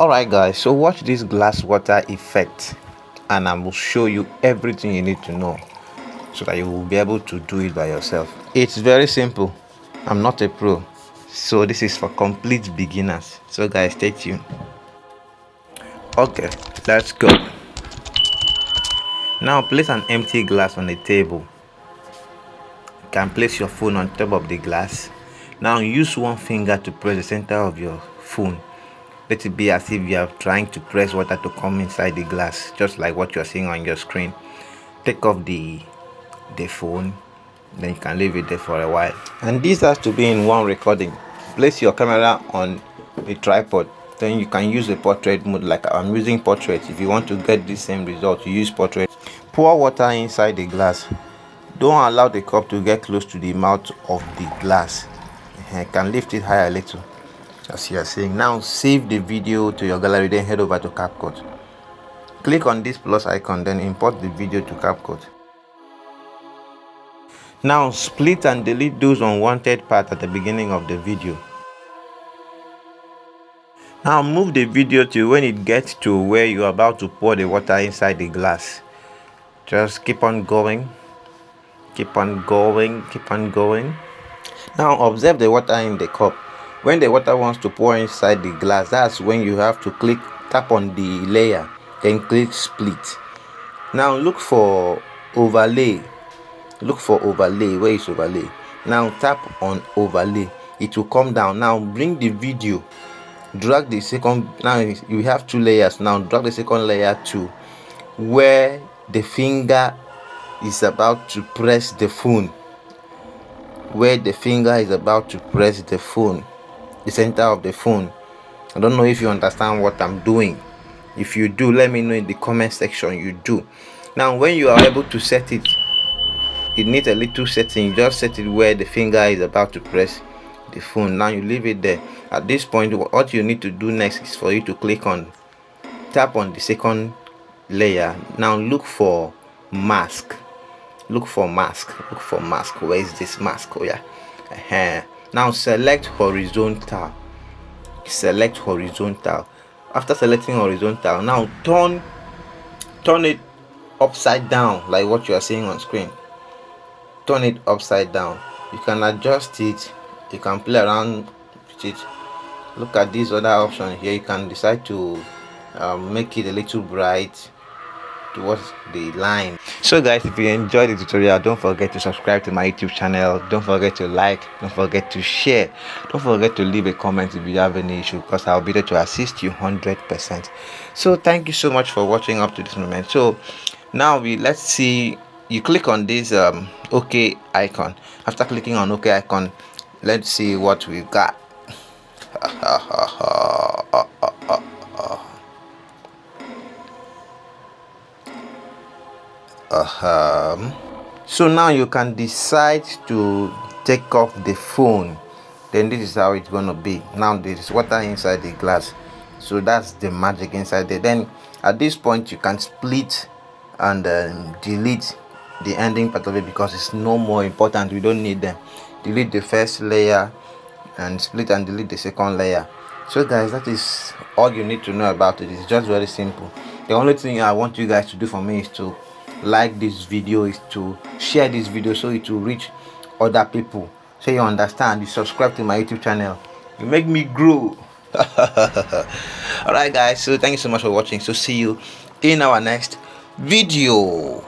Alright guys, so watch this glass water effect and I will show you everything you need to know so that you will be able to do it by yourself. It's very simple. I'm not a pro, so this is for complete beginners. So guys, stay tuned. Okay, let's go. Now place an empty glass on the table. You can place your phone on top of the glass. Now use one finger to press the center of your phone. Let it be as if you are trying to press water to come inside the glass, just like what you are seeing on your screen. Take off the phone, then you can leave it there for a while. And this has to be in one recording. Place your camera on a tripod, then you can use a portrait mode, like I'm using portrait. If you want to get the same result, you use portrait. Pour water inside the glass. Don't allow the cup to get close to the mouth of the glass. You can lift it higher a little, as you are seeing. Now save the video to your gallery, then head over to Capcut. Click on this plus icon, then import the video to Capcut. Now split and delete those unwanted parts at the beginning of the video. Now move the video to when it gets to where you are about to pour the water inside the glass. Just keep on going, keep on going, keep on going. Now observe the water in the cup. When the water wants to pour inside the glass, that's when you have to tap on the layer, then click split. Now look for overlay. Look for overlay. Where is overlay? Now tap on overlay. It will come down. Now bring the video, drag the second. Now you have two layers. Now drag the second layer to where the finger is about to press the phone. Where the finger is about to press the phone, the center of the phone. I don't know if you understand what I'm doing. If you do, let me know in the comment section. You do. Now when you are able to set it, it needs a little setting. You just set it where the finger is about to press the phone. Now you leave it there. At this point, what you need to do next is for you to tap on the second layer. Now look for mask. Look for mask. Look for mask. Where is this mask? Oh yeah. Now select horizontal. Select horizontal. After selecting horizontal, now turn it upside down, like what you are seeing on screen. Turn it upside down. You can adjust it. You can play around with it. Look at this other option here. You can decide to make it a little bright towards the line. So guys, if you enjoyed the tutorial, don't forget to subscribe to my YouTube channel. Don't forget to like, don't forget to share, don't forget to leave a comment if you have any issue, because I'll be there to assist you 100%. So thank you so much for watching up to this moment. So now let's see. You click on this OK icon. After clicking on OK icon, let's see what we've got. So now you can decide to take off the phone. Then this is how it's gonna be. Now there is water inside the glass, so that's the magic inside there. Then at this point you can split and delete the ending part of it, because it's no more important. We don't need them. Delete the first layer and split and delete the second layer. So guys, that is all you need to know about it. It's just very simple. The only thing I want you guys to do for me is to like this video, is to share this video so it will reach other people, so you understand. You subscribe to my YouTube channel, you make me grow. All right guys, so thank you so much for watching. So see you in our next video.